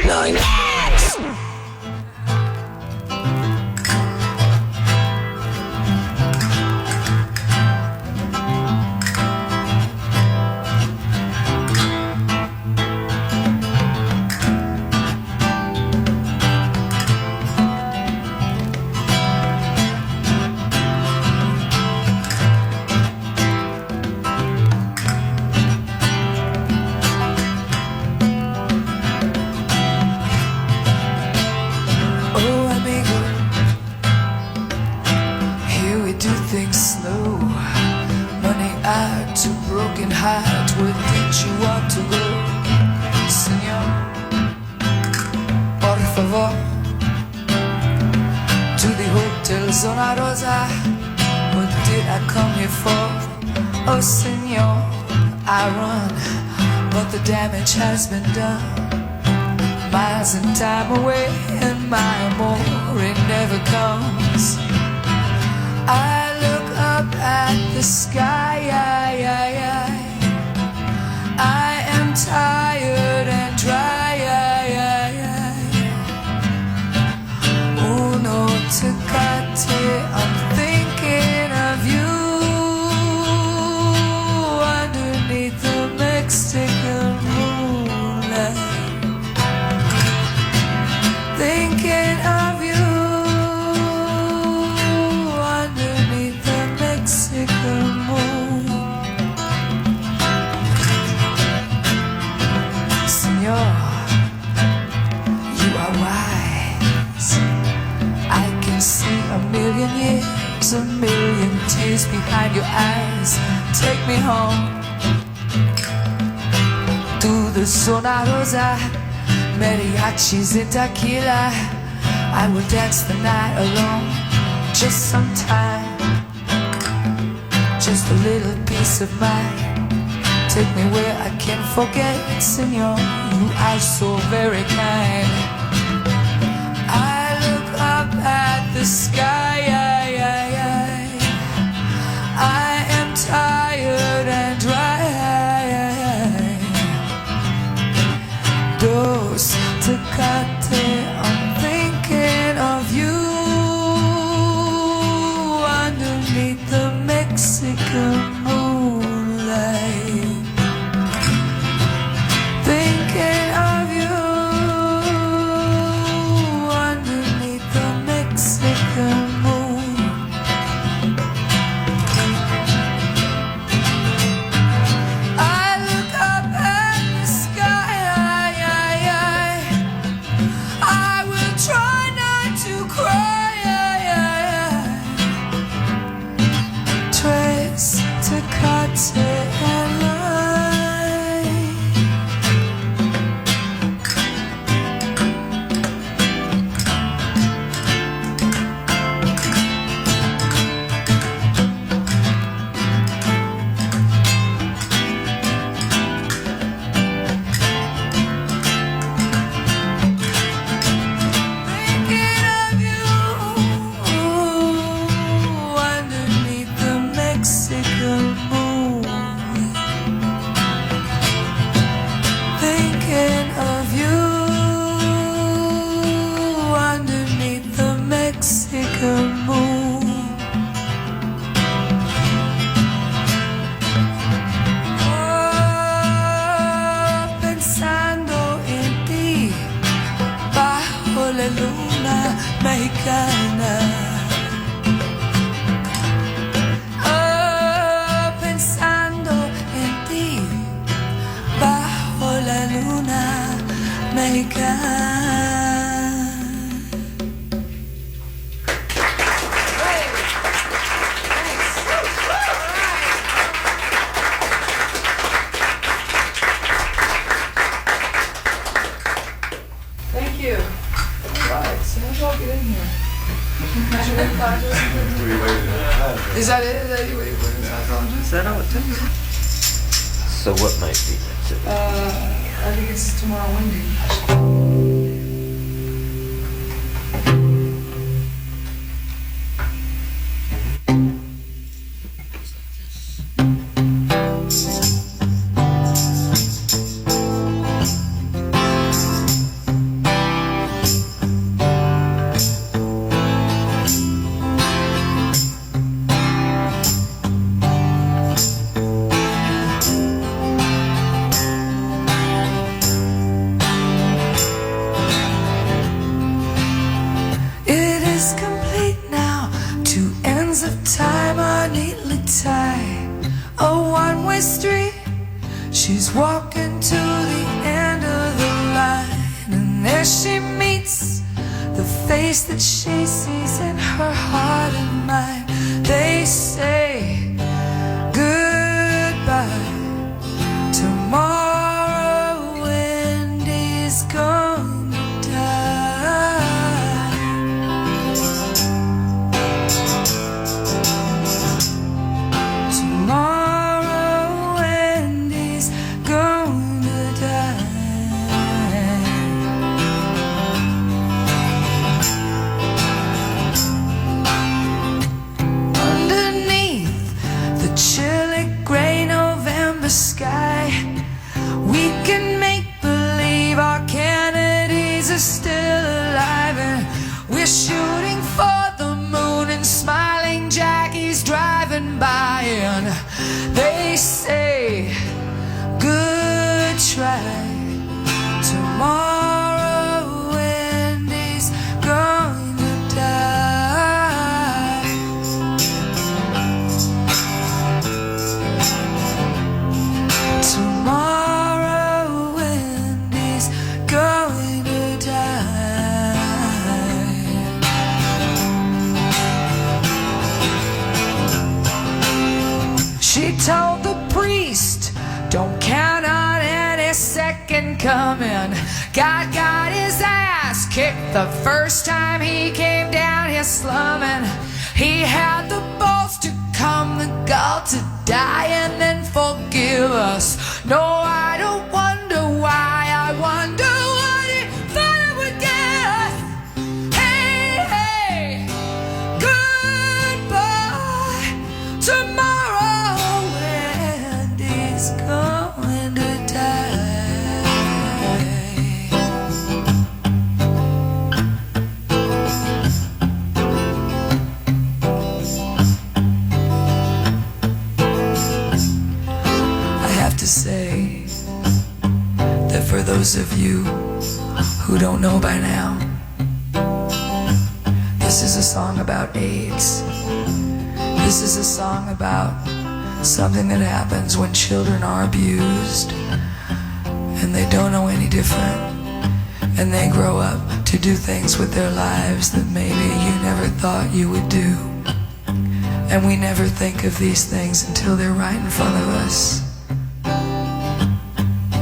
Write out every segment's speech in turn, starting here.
9. Zona Rosa, what did I come here for? Oh, senor, I run, but the damage has been done. Miles and time away, and my amor, it never comes. I look up at the sky, I am tired and dry. Uno Tecate, I'm thinking of you underneath the Mexican moonlight. Thinking of you underneath the Mexican moon. Senor, you are wise. I can see a million years, a million tears behind your eyes. Take me home to the Zona Rosa, mariachis and tequila. I will dance the night alone, just some time, just a little peace of mind. Take me where I can forget, senor, you are so very kind. I look up at the sky, I am tired and dry. Dos Tecate, I'm thinking of you underneath the Mexican moonlight. Thinking of you underneath the Mexican moon. I look up at the sky, I will try not to cry. Tres Tecate and I. Thinking of you underneath the Mexican moon. Thinking of you underneath the Mexican moon. Oh, pensando en ti bajo la luna mexicana. Oh, pensando en ti bajo la luna mexicana. Thank you. All right, so how do I get in here? Is that it? Is that you waiting for? Is that all it took? So what might be next? I think it's tomorrow Wendy. where she meets the face that she sees in her heart and mind. They say goodbye. Tomorrow Wendy's gonna die. Tomorrow Wendy's gonna die. Underneath the chilly gray November sky, we can make believe our Kennedys are still alive, and we're shooting for the moon, and smiling Jackie's driving by, and they say good try. Tomorrow Wendy's gonna die. Tomorrow Wendy's going to die. She told the priest, don't count on any second coming. God got his ass kicked the first time he came down here slumming. He had the balls to come, the gall to die and then forgive us. No, I don't wonder why, I wonder what he thought it would get us. Hey, hey, goodbye. Tomorrow Wendy's going to die. To say that for those of you who don't know by now, this is a song about AIDS. This is a song about something that happens when children are abused and they don't know any different, and they grow up to do things with their lives that maybe you never thought you would do. And we never think of these things until they're right in front of us.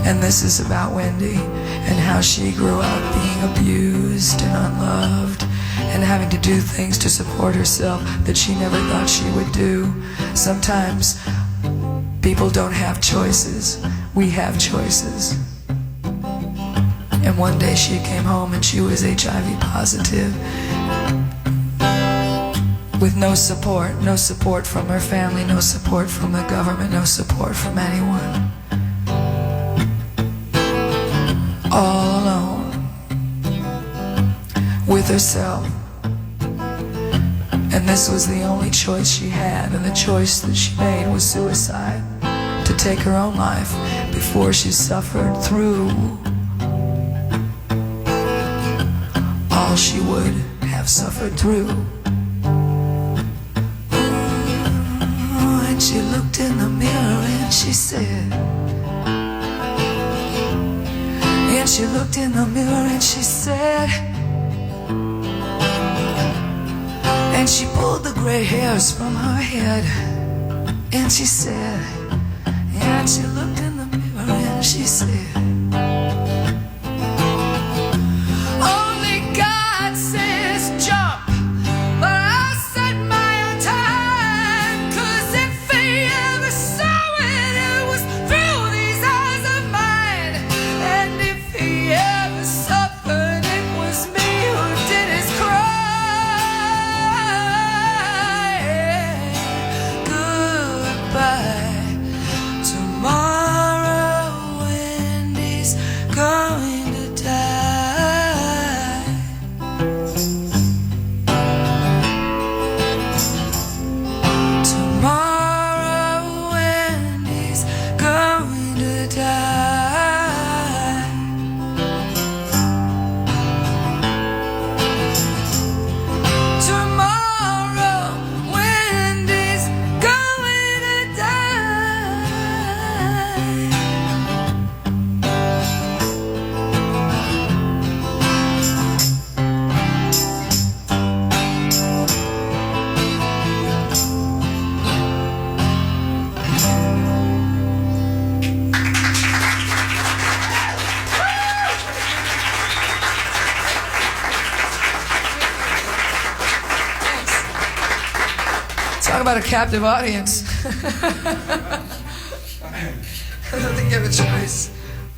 And this is about Wendy and how she grew up being abused and unloved and having to do things to support herself that she never thought she would do. Sometimes people don't have choices. We have choices. And one day she came home and she was HIV positive with no support from her family, no support from the government, no support from anyone. All alone with herself. And this was the only choice she had, and the choice that she made was suicide, to take her own life before she suffered through all she would have suffered through. And she looked in the mirror and she said, and she looked in the mirror and she said, and she pulled the gray hairs from her head, and she said, and she looked in the mirror and she said, only God says jump, but I set my own time, 'cause if he ever saw it, it was through these eyes of mine. And if he ever suffered, it was me who did his cry. Goodbye. Tomorrow Wendy's gone. Talk about a captive audience. I don't think you have a choice.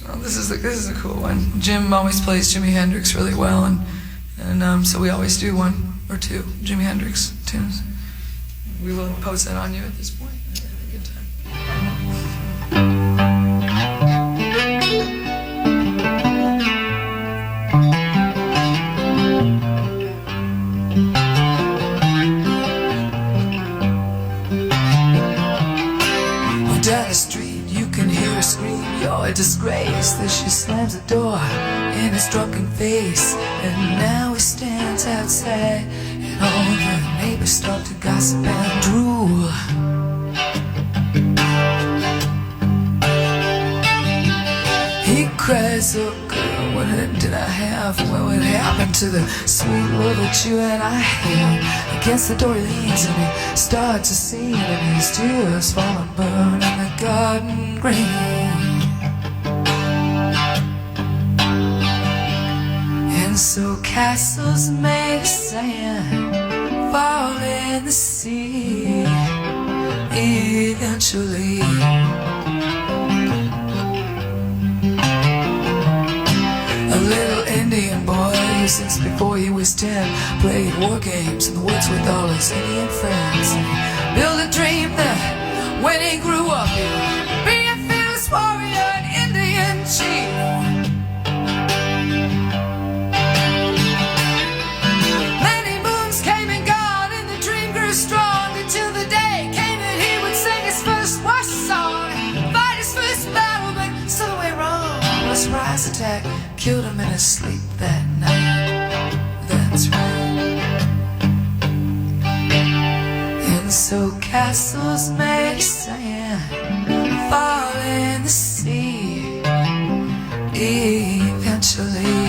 Well, this is a cool one. Jim always plays Jimi Hendrix really well, and so we always do one or two Jimi Hendrix tunes. We will impose that on you at this point. Have a good time. Down the street, you can hear her scream, "You're a disgrace." Then she slams the door in his drunken face, and now he stands outside, and all the neighbors start to gossip and drool. He cries, "Oh girl, what did I have? Well, what happened to the sweet love that you and I had?" Against the door he leans and he starts to sing, and his tears fall and burn in the garden green. And so castles made of sand fall in the sea eventually. A little Indian boy who since before he was 10 played war games in the woods with all his Indian friends. And he built a dream that when he grew up he would be a fierce warrior, an Indian chief. Many moons came and gone and the dream grew strong until the day came that he would sing his first war song and fight his first battle, but so the way wrong. A surprise attack killed him in his sleep that night. That's right. And so castles made of sand fall in the sea eventually.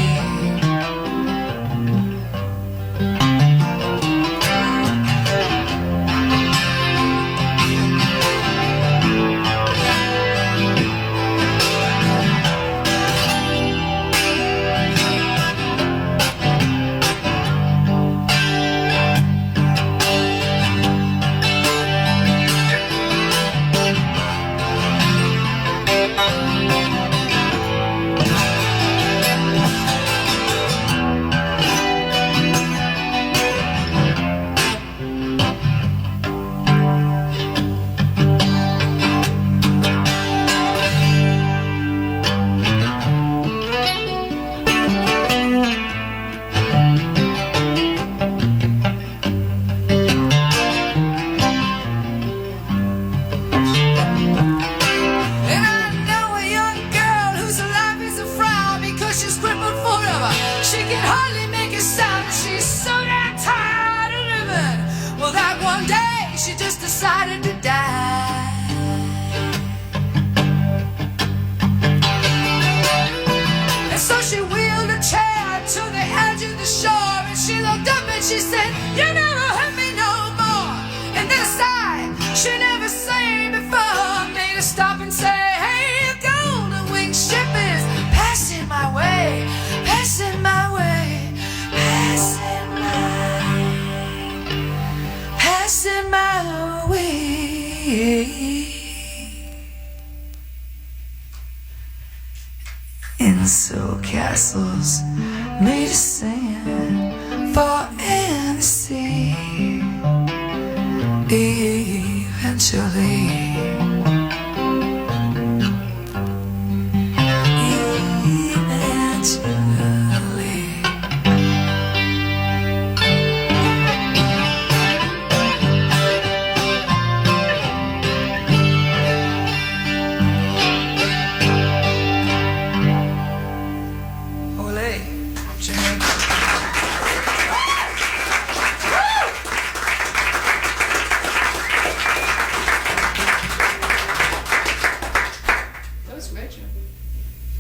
She just decided to die. And so she wheeled a chair to the edge of the shore, and she looked up and she said, "You never hurt me no more." And then a sigh she never sang before made her stop and say, "Hey, a golden winged ship is passing my way, passing my way, passing my way." And so castles made of sand fall in the sea eventually.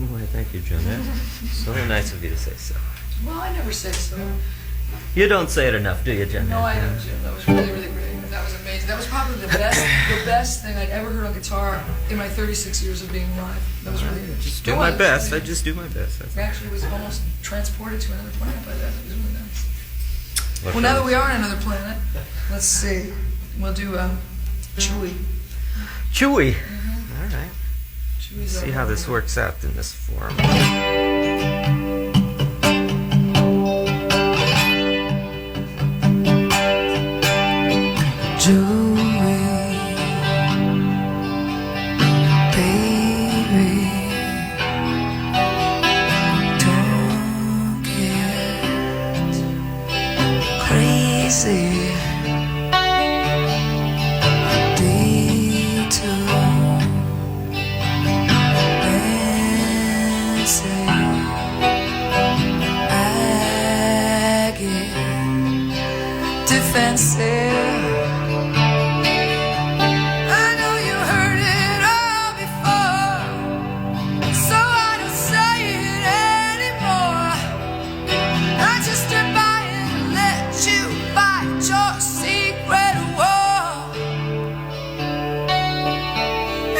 Well, thank you, Jeanette. So nice of you to say so. Well, I never say so. You don't say it enough, do you, Jeanette? No, I don't, Jim. That was really, really great. That was amazing. That was probably the best thing I'd ever heard on guitar in my 36 years of being live. That was really good. Just do my best. I just do my best. I actually was almost transported to another planet by that. It was really nice. Well, now that we are on another planet, let's see. We'll do Chewy. Chewy. All right. Chewy's See how this works out in this form. Chewy, baby, don't get crazy. Defensive. I know you heard it all before, so I don't say it anymore. I just stand by and let you fight your secret war.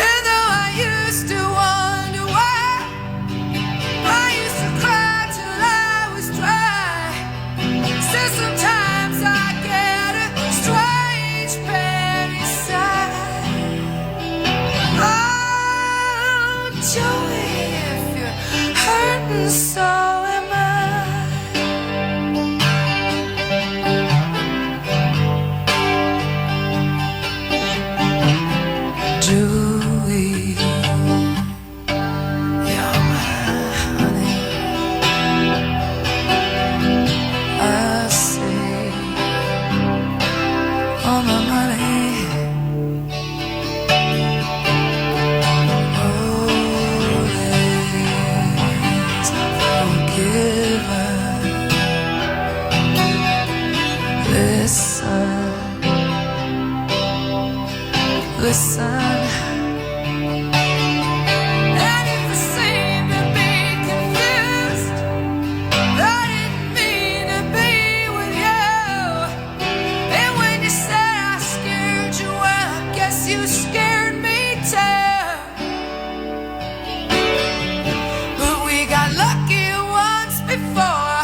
And though I used to wonder why, I used to cry till I was dry. Still sometimes I get a strange pain inside. Oh, Joey, if you're hurting, so am I. Joey, you're my honey. I all my money, always forgiven. Listen. And if I seem to be confused, I didn't mean to be with you. And when you said I scared you, well, I guess you scared me too. But we got lucky once before,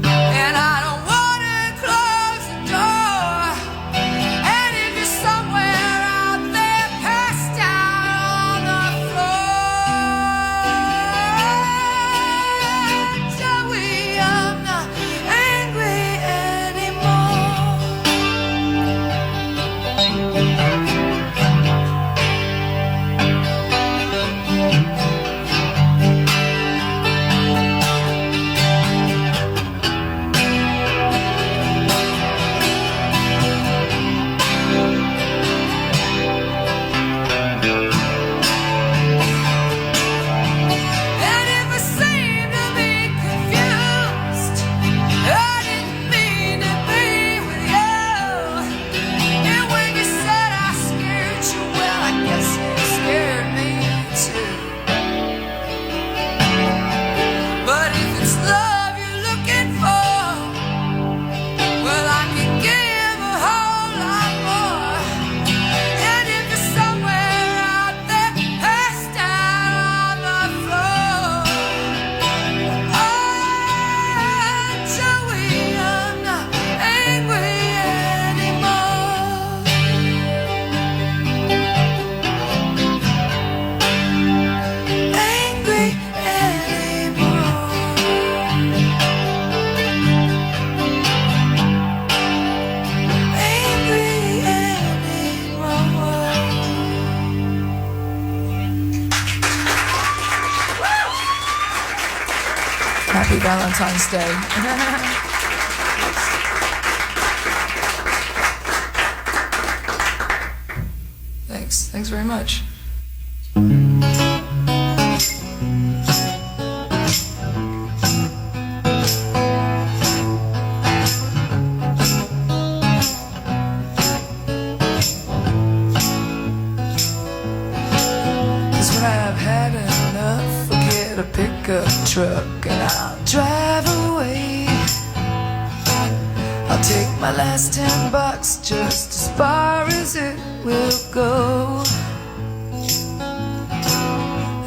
and I don't wanna close the door. And if you're somewhere out there passed out on the floor, Joey, I'm not angry anymore. And if I seem to be confused, I didn't mean to be with you. And when you said I scared you, well, I guess you scared me too. But if it's love you're looking for, well, I can give a whole lot more. And if you're somewhere out there passed out on the floor, oh, Joey, I'm not angry anymore. Angry anymore. Angry anymore. Happy Valentine's Day. Thanks very much. Cause when I've had enough, I'll get a pickup truck and I'll drive away. I'll take my last $10 just as far as it will go.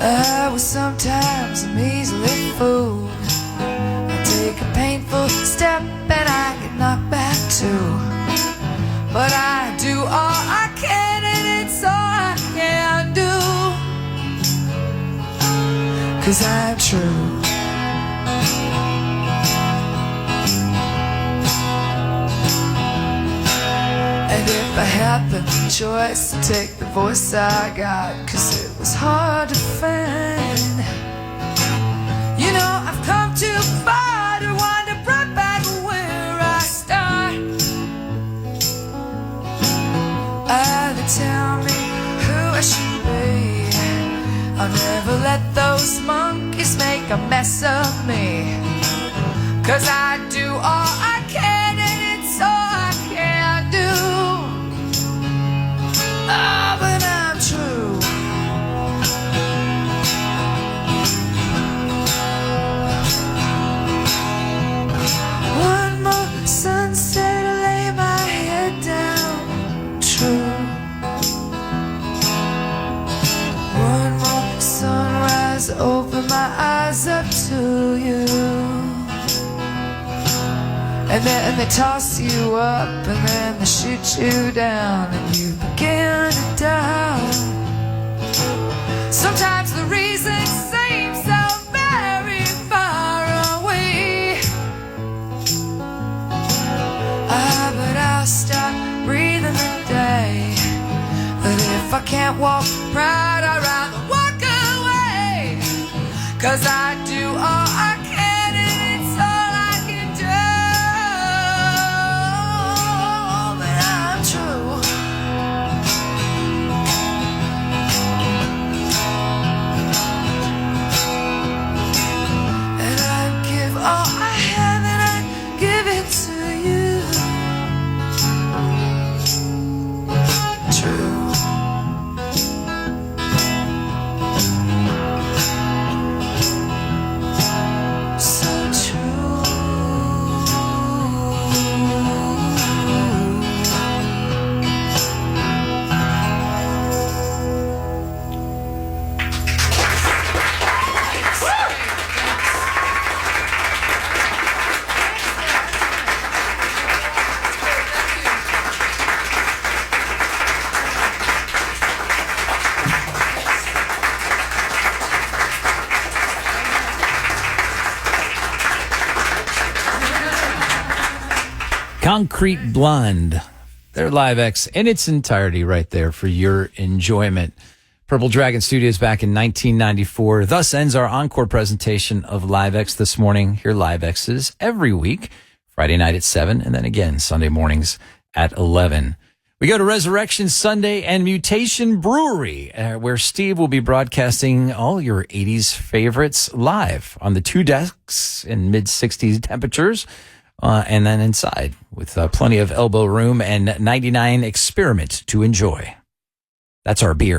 I was sometimes I'm easily fooled. I take a painful step and I get knocked back too. But I 'cause I'm true. And if I had the choice to take the voice I got, 'cause it was hard to find. You know, I've come too far to wander right back where I start. Either tell me who I should be. I'll never let those monkeys make a mess of me, 'cause I do all I can and it's all I can do. Oh, but I'm true. One more sunset to lay my head down. True. One more sunrise, open my eyes up to you. And then they toss you up and then they shoot you down and you begin to doubt. Sometimes the reason seems so very far away. But I'll stop breathing the day. But if I can't walk right, I'd rather walk away. 'Cause I do all I can and it's all I can do. But I'm true. And I'd give all I have and I'd give it to you. True. So true. Concrete Blonde. Their Live X in its entirety right there for your enjoyment. Purple Dragon Studios back in 1994. Thus ends our encore presentation of Live X this morning. Hear Live X's every week, Friday night at 7, and then again Sunday mornings at 11. We go to Resurrection Sunday and Mutation Brewery, where Steve will be broadcasting all your 80s favorites live on the 2 decks in mid-60s temperatures. And then inside with plenty of elbow room and 99 Experiment to enjoy. That's our beer.